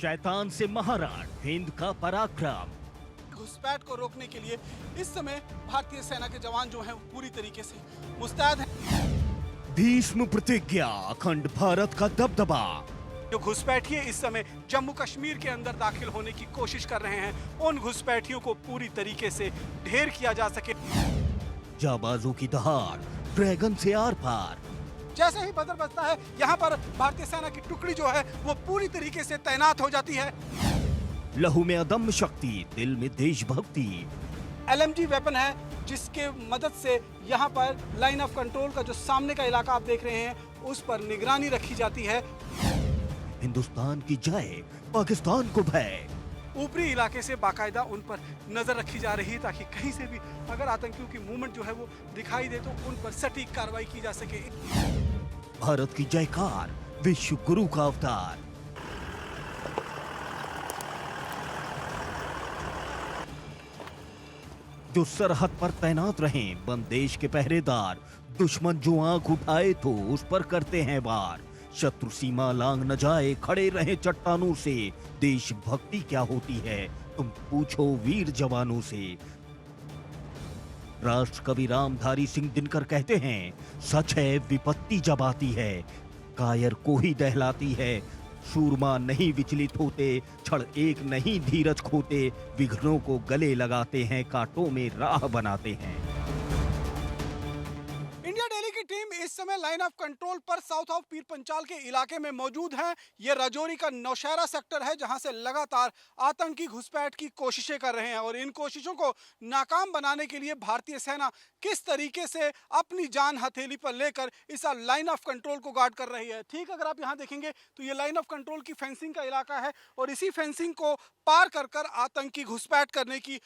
शैतान से महाराण, हिंद का पराक्रम। घुसपैठ को रोकने के लिए इस समय भारतीय सेना के जवान जो हैं वो पूरी तरीके से मुस्तैद हैं। भीष्म प्रतिज्ञा, अखंड भारत का दबदबा। जो घुसपैठिए इस समय जम्मू कश्मीर के अंदर दाखिल होने की कोशिश कर रहे हैं, उन घुसपैठियों को पूरी तरीके से ढेर किया जा सके। जाबाजों की दहाड़, ड्रैगन से आर पार। जैसे ही बजर बजता है, यहाँ पर भारतीय सेना की टुकड़ी जो है वो पूरी तरीके से तैनात हो जाती है। लहू में अदम्य शक्ति, दिल में देशभक्ति। LMG वेपन है जिसके मदद से यहाँ पर लाइन ऑफ कंट्रोल का जो सामने का इलाका आप देख रहे हैं, उस पर निगरानी रखी जाती है। हिंदुस्तान की जय, पाकिस्तान को भय। ऊपरी इलाके से बाकायदा उन पर नजर रखी जा रही है ताकि कहीं से भी अगर आतंकियों की मूवमेंट जो है वो दिखाई दे तो उन पर सटीक कार्रवाई की जा सके। भारत की जयकार, विश्व गुरु का अवतार। जो सरहद पर तैनात रहें, बंद देश के पहरेदार। दुश्मन जो आंख उठाए तो उस पर करते हैं वार। शत्रु सीमा लांग न जाए, खड़े रहें चट्टानों से। देशभक्ति क्या होती है, तुम पूछो वीर जवानों से। राष्ट्र कवि रामधारी सिंह दिनकर कहते हैं, सच है विपत्ति जब आती है, कायर को ही दहलाती है। सूरमा नहीं विचलित होते, क्षण एक नहीं धीरज खोते। विघ्नों को गले लगाते हैं, कांटों में राह बनाते हैं। इंडिया डेली की टीम इस समय लाइन ऑफ कंट्रोल पर साउथ ऑफ पीर पंचाल के इलाके में मौजूद है। ये राजौरी का नौशहरा सेक्टर है जहां से लगातार आतंकी घुसपैठ की कोशिशें कर रहे हैं और इन कोशिशों को नाकाम बनाने के लिए भारतीय सेना किस तरीके से अपनी जान हथेली पर लेकर इस लाइन ऑफ कंट्रोल को गार्ड कर रही है। ठीक अगर आप यहाँ देखेंगे तो ये लाइन ऑफ कंट्रोल की फेंसिंग का इलाका है और इसी फेंसिंग को पार कर कर आतंकी घुसपैठ करने की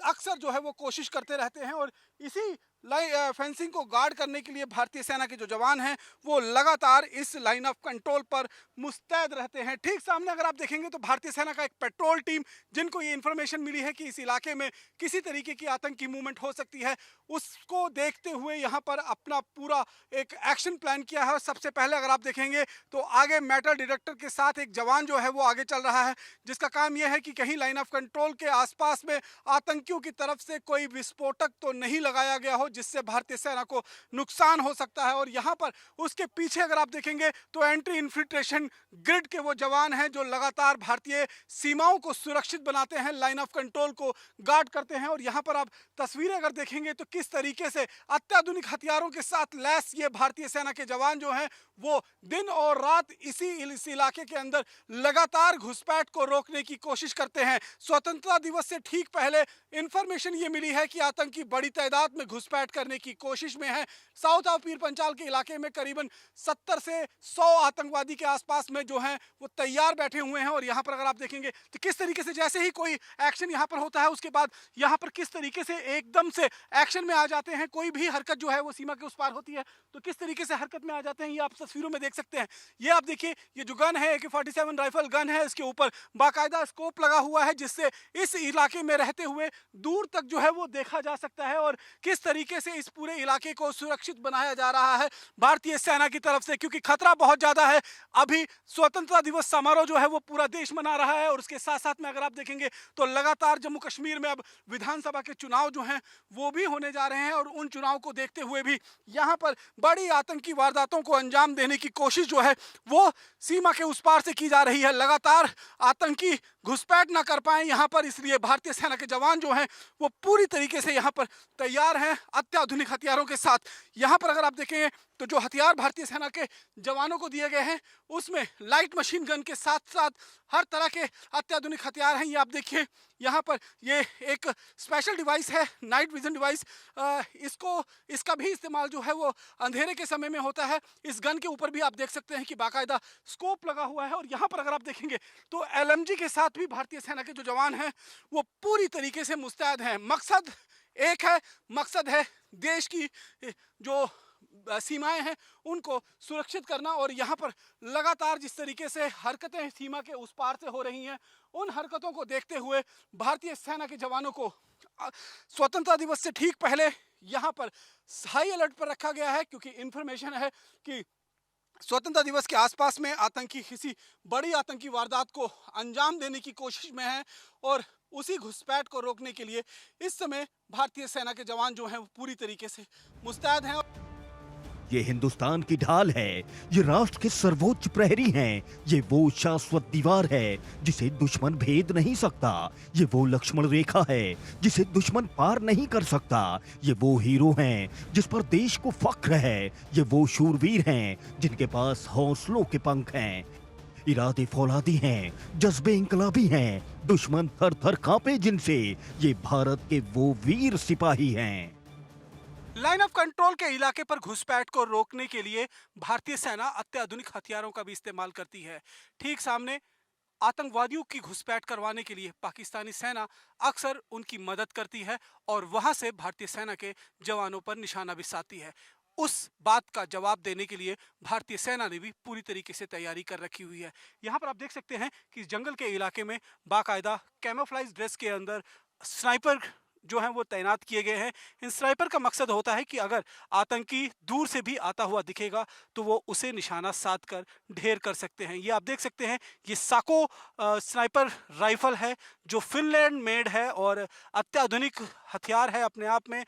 अक्सर जो है वो कोशिश करते रहते हैं और इसी फेंसिंग को गार्ड करने के लिए भारतीय सेना के जो जवान हैं वो लगातार इस लाइन ऑफ कंट्रोल पर मुस्तैद रहते हैं। ठीक सामने अगर आप देखेंगे तो भारतीय सेना का एक पेट्रोल टीम, जिनको ये इंफॉर्मेशन मिली है कि इस इलाके में किसी तरीके की आतंकी मूवमेंट हो सकती है, उसको देखते हुए यहाँ पर अपना पूरा एक एक्शन प्लान किया है। सबसे पहले अगर आप देखेंगे तो आगे मेटल डिटेक्टर के साथ एक जवान जो है वो आगे चल रहा है, जिसका काम यह है कि कहीं लाइन ऑफ कंट्रोल के आसपास में आतंकियों की तरफ से कोई विस्फोटक तो नहीं लगाया गया हो जिससे भारतीय सेना को नुकसान हो सकता है। और यहाँ पर उसके पीछे अगर आप देखेंगे तो एंटी इन्फिल्ट्रेशन ग्रिड के वो जवान हैं जो लगातार भारतीय सीमाओं को सुरक्षित बनाते हैं, लाइन ऑफ कंट्रोल को गार्ड करते हैं। और यहाँ पर आप तस्वीरें अगर देखेंगे तो किस तरीके से अत्याधुनिक हथियारों के साथ लैस ये भारतीय सेना के जवान जो हैं वो दिन और रात इस इलाके के अंदर लगातार घुसपैठ को रोकने की कोशिश करते हैं। स्वतंत्रता दिवस से ठीक पहले इंफॉर्मेशन ये मिली है कि आतंकी बड़ी तादाद में घुसपैठ करने की कोशिश में है। साउथ ऑफ पीर पंचाल के इलाके में करीबन 70 से 100 आतंकवादी के आसपास में जो हैं वो तैयार बैठे हुए हैं। और यहाँ पर अगर आप देखेंगे तो किस तरीके से जैसे ही कोई एक्शन यहाँ पर होता है उसके बाद यहाँ पर किस तरीके से एकदम से एक्शन में आ जाते हैं। कोई भी हरकत जो है वो सीमा के उस पार होती है तो किस तरीके से हरकत में आ जाते हैं, ये आप तस्वीरों में देख सकते हैं। ये आप देखिए, ये जो गन है AK-47 राइफल गन है, इसके ऊपर बाकायदा स्कोप लगा हुआ है जिससे इस इलाके में रहते हुए दूर तक जो है वो देखा जा सकता है। और किस तरीके से इस पूरे इलाके को सुरक्षित बनाया जा रहा है भारतीय सेना की तरफ से, क्योंकि खतरा बहुत ज्यादा है। अभी स्वतंत्रता दिवस समारोह जो है वो पूरा देश मना रहा है और उसके साथ साथ में अगर आप देखेंगे तो लगातार जम्मू कश्मीर में अब विधानसभा के चुनाव जो हैं वो भी होने जा रहे हैं और उन चुनाव को देखते हुए भी यहाँ पर बड़ी आतंकी वारदातों को अंजाम देने की कोशिश जो है वो सीमा के उस पार से की जा रही है। लगातार आतंकी घुसपैठ ना कर पाए यहाँ पर, इसलिए भारतीय सेना के जवान जो हैं वो पूरी तरीके से यहाँ पर तैयार हैं अत्याधुनिक हथियारों के साथ। यहाँ पर अगर आप देखें तो जो हथियार भारतीय सेना के जवानों को दिए गए हैं उसमें लाइट मशीन गन के साथ साथ हर तरह के अत्याधुनिक हथियार हैं। ये आप देखिए, यहाँ पर ये एक स्पेशल डिवाइस है, नाइट विजन डिवाइस। इसका भी इस्तेमाल जो है वो अंधेरे के समय में होता है। इस गन के ऊपर भी आप देख सकते हैं कि बाकायदा स्कोप लगा हुआ है। और यहाँ पर अगर आप देखेंगे तो LMG के साथ भी भारतीय सेना के जो जवान हैं वो पूरी तरीके से मुस्तैद हैं। मकसद एक है, मकसद है देश की जो सीमाएं हैं उनको सुरक्षित करना। और यहाँ पर लगातार जिस तरीके से हरकतें सीमा के उस पार से हो रही हैं, उन हरकतों को देखते हुए भारतीय सेना के जवानों को स्वतंत्रता दिवस से ठीक पहले यहाँ पर हाई अलर्ट पर रखा गया है, क्योंकि इंफॉर्मेशन है कि स्वतंत्रता दिवस के आसपास में आतंकी किसी बड़ी आतंकी वारदात को अंजाम देने की कोशिश में हैं और उसी घुसपैठ को रोकने के लिए इस समय भारतीय सेना के जवान जो हैं वो पूरी तरीके से मुस्तैद हैं। ये हिंदुस्तान की ढाल है, ये राष्ट्र के सर्वोच्च प्रहरी हैं, ये वो शाश्वत दीवार है जिसे दुश्मन भेद नहीं सकता, ये वो लक्ष्मण रेखा है जिसे दुश्मन पार नहीं कर सकता, ये वो हीरो हैं जिस पर देश को फख्र है, ये वो शूरवीर हैं जिनके पास हौसलों के पंख हैं, इरादे फौलादी हैं, जज्बे इंकलाबी हैं, दुश्मन थर थर कांपे जिनसे, ये भारत के वो वीर सिपाही हैं। लाइन ऑफ कंट्रोल के इलाके पर घुसपैठ को रोकने के लिए भारतीय सेना अत्याधुनिक हथियारों का भी इस्तेमाल करती है। ठीक सामने आतंकवादियों की घुसपैठ करवाने के लिए पाकिस्तानी सेना अक्सर उनकी मदद करती है और वहां से भारतीय सेना के जवानों पर निशाना भी साधती है। उस बात का जवाब देने के लिए भारतीय सेना ने भी पूरी तरीके से तैयारी कर रखी हुई है। यहाँ पर आप देख सकते हैं कि जंगल के इलाके में बाकायदा कैमोफ्लेज ड्रेस के अंदर स्नाइपर जो हैं वो तैनात किए गए हैं। इन स्नाइपर का मकसद होता है कि अगर आतंकी दूर से भी आता हुआ दिखेगा तो वो उसे निशाना साध कर ढेर कर सकते हैं। ये आप देख सकते हैं, ये साको स्नाइपर राइफल है जो फिनलैंड मेड है और अत्याधुनिक हथियार है अपने आप में।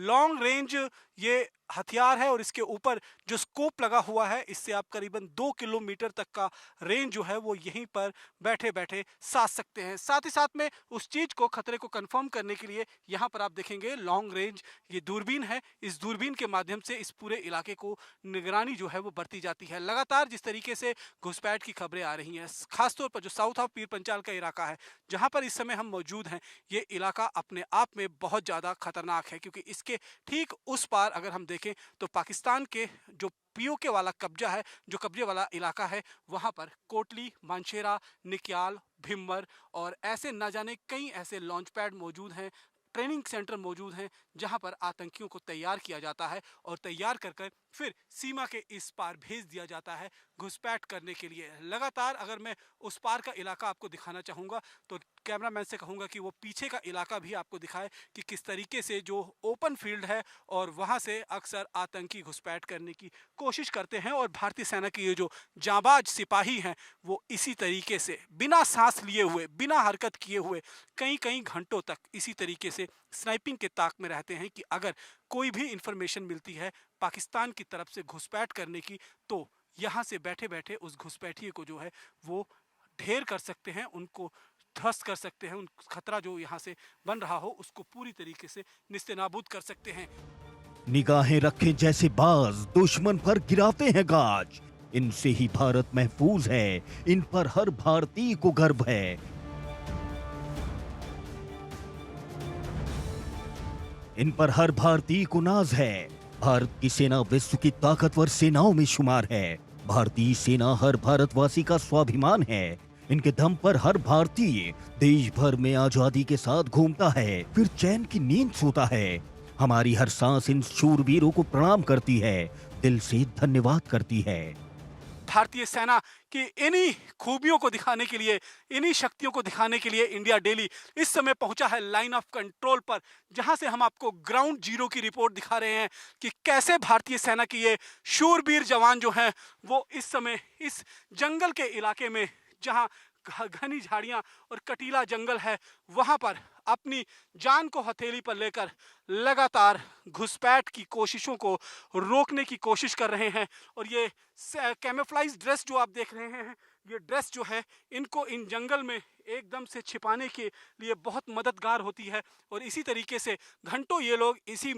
लॉन्ग रेंज ये हथियार है और इसके ऊपर जो स्कोप लगा हुआ है इससे आप करीबन 2 किलोमीटर तक का रेंज जो है वो यहीं पर बैठे बैठे साध सकते हैं। साथ ही साथ में उस चीज को, खतरे को कंफर्म करने के लिए यहाँ पर आप देखेंगे लॉन्ग रेंज ये दूरबीन है। इस दूरबीन के माध्यम से इस पूरे इलाके को निगरानी जो है वो बढ़ती जाती है। लगातार जिस तरीके से घुसपैठ की खबरें आ रही हैं, खासतौर पर जो साउथ ऑफ पीर पंचाल का इलाका है जहाँ पर इस समय हम मौजूद हैं, ये इलाका अपने आप में बहुत ज़्यादा खतरनाक है क्योंकि इसके ठीक उस पार अगर हम देखें तो पाकिस्तान के जो पीओके वाला कब्जा है, जो कब्जे वाला इलाका है, वहाँ पर कोटली, मानशेरा, निक्याल, भिम्बर और ऐसे ना जाने कई ऐसे लॉन्च पैड मौजूद हैं, ट्रेनिंग सेंटर मौजूद हैं जहां पर आतंकियों को तैयार किया जाता है और तैयार कर कर फिर सीमा के इस पार भेज दिया जाता है घुसपैठ करने के लिए। लगातार अगर मैं उस पार का इलाका आपको दिखाना चाहूँगा तो कैमरामैन से कहूँगा कि वो पीछे का इलाका भी आपको दिखाए कि किस तरीके से जो ओपन फील्ड है और वहाँ से अक्सर आतंकी घुसपैठ करने की कोशिश करते हैं और भारतीय सेना के ये जो जांबाज सिपाही हैं वो इसी तरीके से बिना सांस लिए हुए, बिना हरकत किए हुए कई कई घंटों तक इसी तरीके से स्नाइपिंग के ताक में रहते हैं कि अगर कोई भी इंफॉर्मेशन मिलती है पाकिस्तान की तरफ से घुसपैठ करने की तो यहाँ से बैठे बैठे उस घुसपैठिए को जो है वो ढेर कर सकते हैं, उनको ध्वस्त कर सकते हैं, उन खतरा जो यहाँ से बन रहा हो उसको पूरी तरीके से निस्तेनाबूद कर सकते हैं। निगाहें रखे जैसे बाज दुश्मन पर गिराते हैं गाज, इनसे ही भारत महफूज है, इन पर हर भारतीय को गर्व है। इन पर हर भारतीय को नाज है। भारत की सेना विश्व की ताकतवर सेनाओं में शुमार है। भारतीय सेना हर भारतवासी का स्वाभिमान है। इनके दम पर हर भारतीय देश भर में आजादी के साथ घूमता है, फिर चैन की नींद सोता है। हमारी हर सांस इन शूरवीरों को प्रणाम करती है, दिल से धन्यवाद करती है। भारतीय सेना की इन्हीं खूबियों को दिखाने के लिए, इन्हीं शक्तियों को दिखाने के लिए इंडिया डेली इस समय पहुंचा है लाइन ऑफ कंट्रोल पर, जहां से हम आपको ग्राउंड जीरो की रिपोर्ट दिखा रहे हैं कि कैसे भारतीय सेना की ये शूरवीर जवान जो हैं वो इस समय इस जंगल के इलाके में, जहां घनी झाड़ियां और कटीला जंगल है, वहां पर अपनी जान को हथेली पर लेकर लगातार घुसपैठ की कोशिशों को रोकने की कोशिश कर रहे हैं। और ये कैमोफ्लेज ड्रेस जो आप देख रहे हैं, ये ड्रेस जो है इनको इन जंगल में एकदम से छिपाने के लिए बहुत मददगार होती है और इसी तरीके से घंटों ये लोग इसी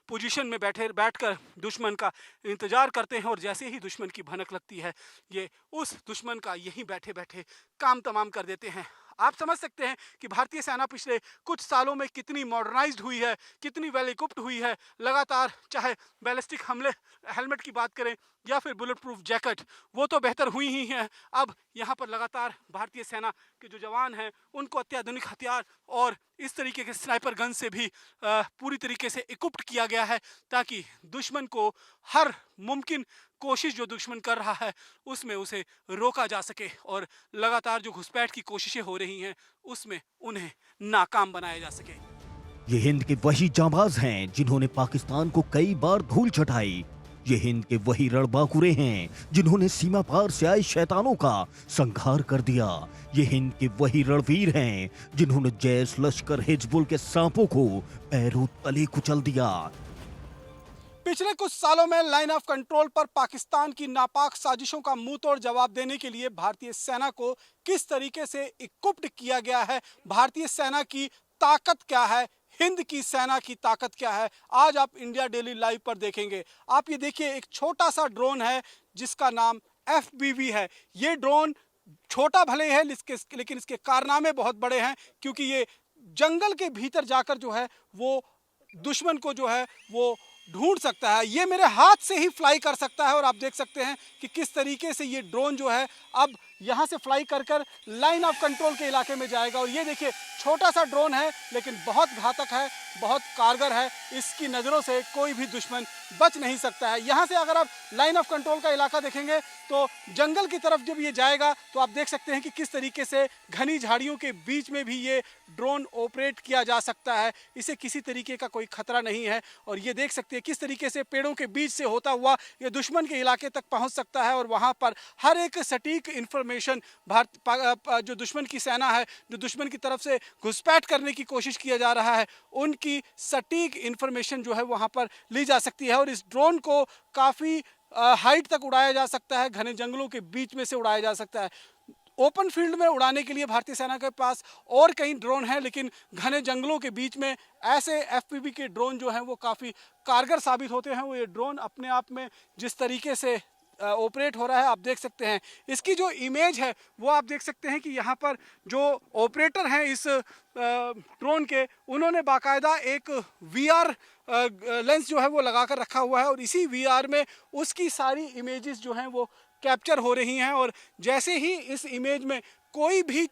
पोजीशन में बैठकर दुश्मन का इंतजार करते हैं और जैसे ही दुश्मन की भनक लगती है ये उस दुश्मन का यहीं बैठे बैठे काम तमाम कर देते हैं। आप समझ सकते हैं कि भारतीय सेना पिछले कुछ सालों में कितनी मॉडर्नाइज्ड हुई है, कितनी वेल इक्विप्ड हुई है। लगातार चाहे बैलिस्टिक हमले हेलमेट की बात करें या फिर बुलेट प्रूफ जैकेट, वो तो बेहतर हुई ही हैं। अब यहाँ पर लगातार भारतीय सेना के जो जवान हैं उनको अत्याधुनिक हथियार और इस तरीके के स्नाइपर गन से भी पूरी तरीके से इक्विप्ड किया गया है ताकि दुश्मन को हर मुमकिन कोशिश जो दुश्मन कर रहा है उसमें उसे रोका जा सके और लगातार जो घुसपैठ की कोशिशें हो रही हैं उसमें उन्हें नाकाम बनाया जा सके। ये हिंद के वही जांबाज हैं जिन्होंने पाकिस्तान को कई बार धूल चटाई। ये हिंद के वही रणबांकुरे हैं जिन्होंने सीमा पार से आए शैतानों का संहार कर दिया। ये हिंद के वही रणवीर हैं जिन्होंने जैश लश्कर हिजबुल के सांपों को पैरों तले कुचल दिया। पिछले कुछ सालों में लाइन ऑफ कंट्रोल पर पाकिस्तान की नापाक साजिशों का मुंह तोड़ जवाब देने के लिए भारतीय सेना को किस तरीके से इक्विप्ड किया गया है, भारतीय सेना की ताकत क्या है, हिंद की सेना की ताकत क्या है, आज आप इंडिया डेली लाइव पर देखेंगे। आप ये देखिए, एक छोटा सा ड्रोन है जिसका नाम FPV है। ये ड्रोन छोटा भले है लेकिन इसके कारनामे बहुत बड़े हैं, क्योंकि ये जंगल के भीतर जाकर जो है वो दुश्मन को जो है वो ढूंढ सकता है। ये मेरे हाथ से ही फ्लाई कर सकता है और आप देख सकते हैं कि किस तरीके से ये ड्रोन जो है अब यहाँ से फ्लाई कर लाइन ऑफ कंट्रोल के इलाके में जाएगा। और ये देखिए, छोटा सा ड्रोन है लेकिन बहुत घातक है, बहुत कारगर है। इसकी नज़रों से कोई भी दुश्मन बच नहीं सकता है। यहाँ से अगर आप लाइन ऑफ कंट्रोल का इलाका देखेंगे तो जंगल की तरफ जब ये जाएगा तो आप देख सकते हैं कि किस तरीके से घनी झाड़ियों के बीच में भी ये ड्रोन ऑपरेट किया जा सकता है। इसे किसी तरीके का कोई खतरा नहीं है। और ये देख सकते हैं किस तरीके से पेड़ों के बीच से होता हुआ ये दुश्मन के इलाके तक पहुँच सकता है। और वहाँ पर हर एक सटीक इंफॉर्मेशन जो दुश्मन की सेना है, जो दुश्मन की तरफ से घुसपैठ करने की कोशिश किया जा रहा है, उनकी सटीक इंफॉर्मेशन जो है वहाँ पर ली जा सकती है। और इस ड्रोन को काफ़ी हाइट तक उड़ाया जा सकता है, घने जंगलों के बीच में से उड़ाया जा सकता है। ओपन फील्ड में उड़ाने के लिए भारतीय सेना के पास और कई ड्रोन हैं, लेकिन घने जंगलों के बीच में ऐसे FPV के ड्रोन जो हैं वो काफ़ी कारगर साबित होते हैं। वो ये ड्रोन अपने आप में जिस तरीके से ऑपरेट हो रहा है आप देख सकते हैं। इसकी जो इमेज है वो आप देख सकते हैं कि यहाँ पर जो ऑपरेटर हैं इस ड्रोन के, उन्होंने बाकायदा एक VR लेंस जो है वो लगा कर रखा हुआ है और इसी VR में उसकी सारी इमेजेस जो हैं वो कैप्चर हो रही हैं। और जैसे ही इस इमेज में कोई भी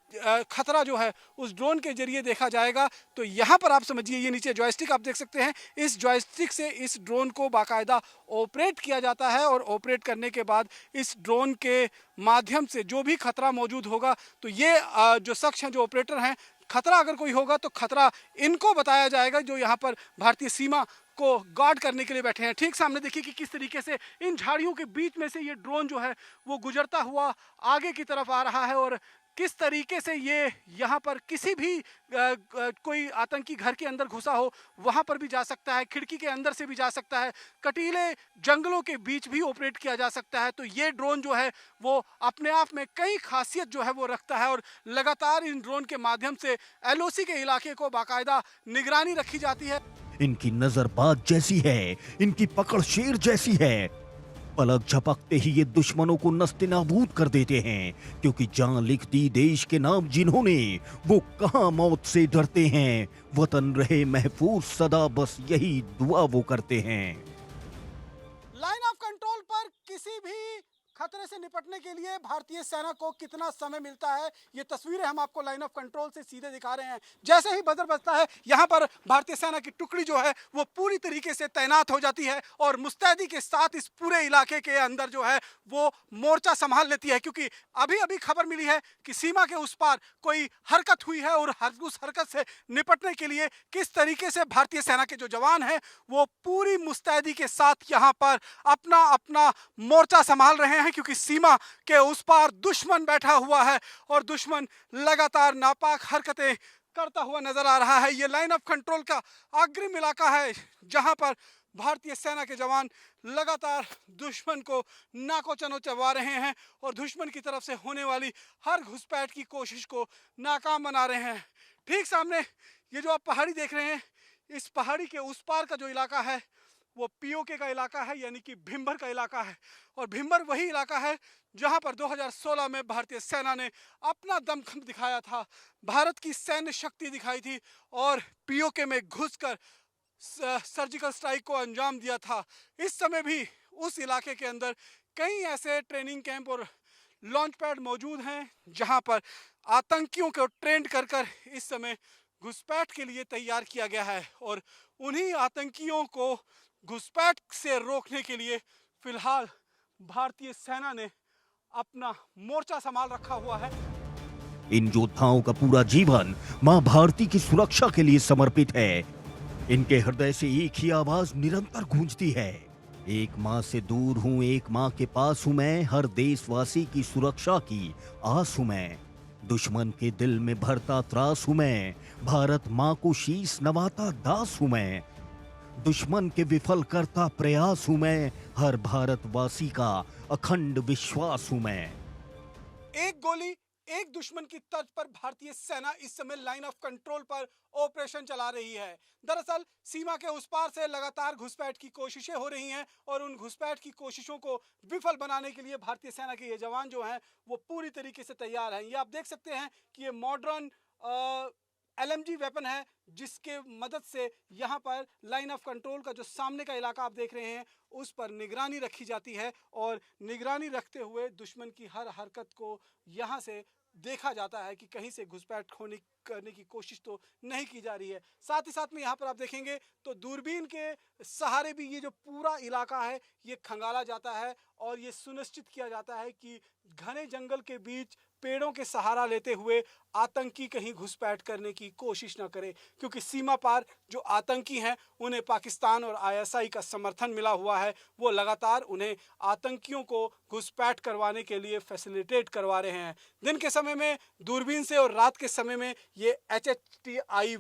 खतरा जो है उस ड्रोन के जरिए देखा जाएगा तो यहाँ पर आप समझिए, ये नीचे जॉयस्टिक आप देख सकते हैं, इस जॉयस्टिक से इस ड्रोन को बाकायदा ऑपरेट किया जाता है। और ऑपरेट करने के बाद इस ड्रोन के माध्यम से जो भी खतरा मौजूद होगा तो ये जो शख्स हैं, जो ऑपरेटर हैं, खतरा अगर कोई होगा तो खतरा इनको बताया जाएगा जो यहाँ पर भारतीय सीमा को गार्ड करने के लिए बैठे हैं। ठीक सामने देखिए कि किस तरीके से इन झाड़ियों के बीच में से ये ड्रोन जो है वो गुजरता हुआ आगे की तरफ आ रहा है और किस तरीके से ये यहाँ पर किसी भी कोई आतंकी घर के अंदर घुसा हो वहाँ पर भी जा सकता है, खिड़की के अंदर से भी जा सकता है, कटीले जंगलों के बीच भी ऑपरेट किया जा सकता है। तो ये ड्रोन जो है वो अपने आप में कई खासियत जो है वो रखता है और लगातार इन ड्रोन के माध्यम से LOC के इलाके को बाकायदा निगरानी रखी जाती है। इनकी नजर बाज जैसी है, इनकी पकड़ शेर जैसी है। पलक झपकते ही ये दुश्मनों को नस्ते-नाबूद कर देते हैं, क्योंकि जान लिख दी देश के नाम जिन्होंने, वो कहां मौत से डरते हैं। वतन रहे महफूज सदा, बस यही दुआ वो करते हैं। लाइन ऑफ कंट्रोल पर किसी भी खतरे से निपटने के लिए भारतीय सेना को कितना समय मिलता है, ये तस्वीरें हम आपको लाइन ऑफ कंट्रोल से सीधे दिखा रहे हैं। जैसे ही बजर बजता है यहाँ पर भारतीय सेना की टुकड़ी जो है वो पूरी तरीके से तैनात हो जाती है और मुस्तैदी के साथ इस पूरे इलाके के अंदर जो है वो मोर्चा संभाल लेती है। क्योंकि अभी अभी खबर मिली है कि सीमा के उस पार कोई हरकत हुई है और उस हरकत से निपटने के लिए किस तरीके से भारतीय सेना के जो जवान हैं वो पूरी मुस्तैदी के साथ यहाँ पर अपना अपना मोर्चा संभाल रहे हैं, क्योंकि सीमा के उस पार दुश्मन बैठा हुआ है और दुश्मन लगातार नापाक हरकतें करता हुआ नजर आ रहा है। ये लाइन ऑफ कंट्रोल का अग्रिम इलाका है जहां पर भारतीय सेना के जवान लगातार दुश्मन को नाको चनो चबा रहे हैं और दुश्मन की तरफ से होने वाली हर घुसपैठ की कोशिश को नाकाम बना रहे हैं। ठीक सामने ये जो आप पहाड़ी देख रहे हैं, इस पहाड़ी के उस पार का जो इलाका है वो POK का इलाका है, यानी कि भिम्बर का इलाका है। और भिम्बर वही इलाका है जहां पर 2016 में भारतीय सेना ने अपना दमखम दिखाया था, भारत की सैन्य शक्ति दिखाई थी और POK में घुसकर सर्जिकल स्ट्राइक को अंजाम दिया था। इस समय भी उस इलाके के अंदर कई ऐसे ट्रेनिंग कैंप और लॉन्च पैड मौजूद हैं जहां पर आतंकियों को ट्रेंड कर कर इस समय घुसपैठ के लिए तैयार किया गया है। और उन्हीं आतंकियों को घुसपैठ से रोकने के लिए फिलहाल भारतीय सेना ने अपना मोर्चा संभाल रखा हुआ है। इन योद्धाओं का पूरा जीवन मां भारती की सुरक्षा के लिए समर्पित है। इनके हृदय से एक ही आवाज निरंतर गूंजती है, एक माँ से दूर हूँ, एक माँ के पास हूँ मैं, हर देशवासी की सुरक्षा की आस हूँ मैं। दुश्मन के दिल में भरता त्रास हूँ मैं, भारत माँ को शीश नवाता दास हूँ मैं। दुश्मन के विफल करता प्रयास हूँ मैं, हर भारतवासी का अखंड विश्वास हूँ मैं। एक गोली एक दुश्मन की तर्ज पर भारतीय सेना इस समय लाइन ऑफ कंट्रोल पर ऑपरेशन चला रही है। दरअसल सीमा के उस पार से लगातार घुसपैठ की कोशिशें हो रही हैं और उन घुसपैठ की कोशिशों को विफल बनाने के लिए भारतीय सेना के ये जवान जो हैं वो पूरी तरीके से तैयार हैं। ये आप देख सकते हैं कि ये मॉडर्न एलएमजी वेपन है जिसके मदद से यहाँ पर लाइन ऑफ कंट्रोल का जो सामने का इलाका आप देख रहे हैं उस पर निगरानी रखी जाती है और निगरानी रखते हुए दुश्मन की हर हरकत को यहाँ से देखा जाता है कि कहीं से घुसपैठ करने की कोशिश तो नहीं की जा रही है। साथ ही साथ में यहाँ पर आप देखेंगे तो दूरबीन के सहारे भी ये जो पूरा इलाका है ये खंगाला जाता है और ये सुनिश्चित किया जाता है कि घने जंगल के बीच पेड़ों के सहारा लेते हुए आतंकी कहीं घुसपैठ करने की कोशिश न करें, क्योंकि सीमा पार जो आतंकी हैं उन्हें पाकिस्तान और आईएसआई का समर्थन मिला हुआ है। वो लगातार उन्हें आतंकियों को घुसपैठ करवाने के लिए फैसिलिटेट करवा रहे हैं। दिन के समय में दूरबीन से और रात के समय में ये HHTI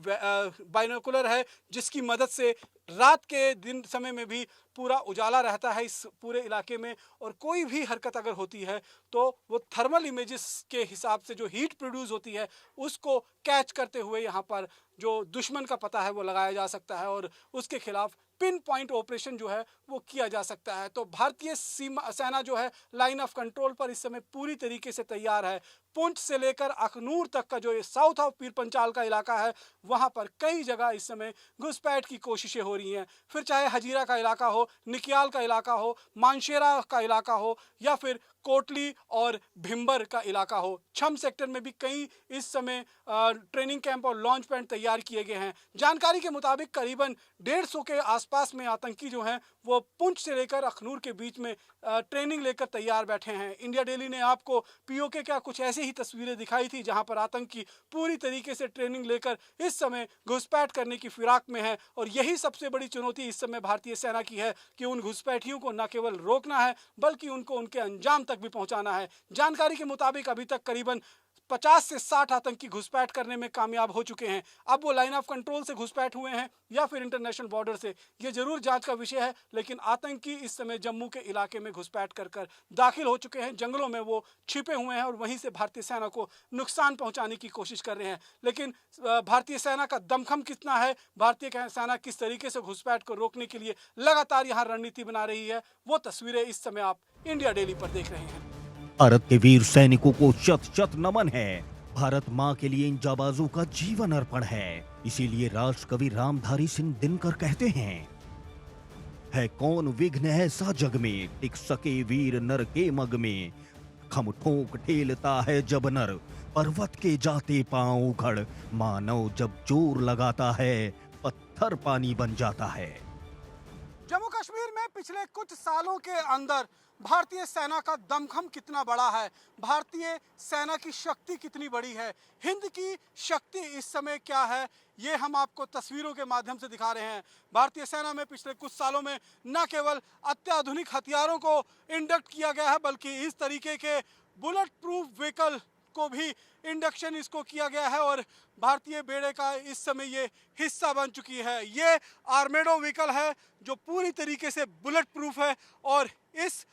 बाइनोकुलर है जिसकी मदद से रात के दिन समय में भी पूरा उजाला रहता है इस पूरे इलाके में और कोई भी हरकत अगर होती है तो वो थर्मल इमेजेस के हिसाब से जो हीट प्रोड्यूस होती है उसको कैच करते हुए यहाँ पर जो दुश्मन का पता है वो लगाया जा सकता है और उसके खिलाफ पिन पॉइंट ऑपरेशन जो है वो किया जा सकता है। तो भारतीय सीमा सेना जो है लाइन ऑफ कंट्रोल पर इस समय पूरी तरीके से तैयार है। पुंछ से लेकर अखनूर तक का जो ये साउथ ऑफ पीर पंचाल का इलाका है वहाँ पर कई जगह इस समय घुसपैठ की कोशिशें हो रही हैं। फिर चाहे हजीरा का इलाका हो, निकियाल का इलाका हो, मानशेरा का इलाका हो या फिर कोटली और भिंबर का इलाका हो, छम सेक्टर में भी कई इस समय ट्रेनिंग कैंप और लॉन्च पैड तैयार किए गए हैं। जानकारी के मुताबिक करीबन 150 के आसपास में आतंकी जो हैं वो पुंछ से लेकर अखनूर के बीच में ट्रेनिंग लेकर तैयार बैठे हैं। इंडिया डेली ने आपको पीओके का कुछ ऐसे ही तस्वीरें दिखाई थी जहां पर आतंकी पूरी तरीके से ट्रेनिंग लेकर इस समय घुसपैठ करने की फिराक में है और यही सबसे बड़ी चुनौती इस समय भारतीय सेना की है कि उन घुसपैठियों को न केवल रोकना है बल्कि उनको उनके अंजाम तक भी पहुंचाना है। जानकारी के मुताबिक अभी तक करीबन 50 से 60 आतंकी घुसपैठ करने में कामयाब हो चुके हैं। अब वो लाइन ऑफ कंट्रोल से घुसपैठ हुए हैं या फिर इंटरनेशनल बॉर्डर से, ये जरूर जांच का विषय है, लेकिन आतंकी इस समय जम्मू के इलाके में घुसपैठ कर दाखिल हो चुके हैं। जंगलों में वो छिपे हुए हैं और वहीं से भारतीय सेना को नुकसान पहुंचाने की कोशिश कर रहे हैं। लेकिन भारतीय सेना का दमखम कितना है, भारतीय सेना किस तरीके से घुसपैठ को रोकने के लिए लगातार यहाँ रणनीति बना रही है, वो तस्वीरें इस समय आप इंडिया डेली पर देख रहे हैं। भारत के वीर सैनिकों को शत शत नमन है। भारत माँ के लिए इन जाबाजों का जीवन अर्पण है। इसीलिए राष्ट्रकवि रामधारी सिंह दिनकर कहते हैं, है कौन विघ्न ऐसा जग में, टिक सके वीर नर के मग में। खम ठोक ठेलता है जब नर, पर्वत के जाते पांव उखड़। मानव जब जोर लगाता है, पत्थर पानी बन जाता है। जम्मू कश्मीर में पिछले कुछ सालों के अंदर भारतीय सेना का दमखम कितना बड़ा है, भारतीय सेना की शक्ति कितनी बड़ी है, हिंद की शक्ति इस समय क्या है, ये हम आपको तस्वीरों के माध्यम से दिखा रहे हैं। भारतीय सेना में पिछले कुछ सालों में न केवल अत्याधुनिक हथियारों को इंडक्ट किया गया है बल्कि इस तरीके के बुलेट प्रूफ व्हीकल को भी इंडक्शन इसको किया गया है और भारतीय बेड़े का इस समय ये हिस्सा बन चुकी है। ये आर्मेडो व्हीकल है जो पूरी तरीके से बुलेट प्रूफ है और इस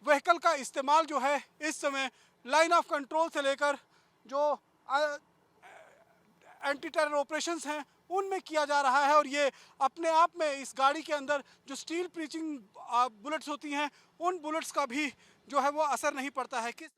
व्हीकल का इस्तेमाल जो है इस समय लाइन ऑफ कंट्रोल से लेकर जो एंटी टेरर ऑपरेशंस हैं उनमें किया जा रहा है और ये अपने आप में इस गाड़ी के अंदर जो स्टील प्रीचिंग बुलेट्स होती हैं उन बुलेट्स का भी जो है वो असर नहीं पड़ता है। किस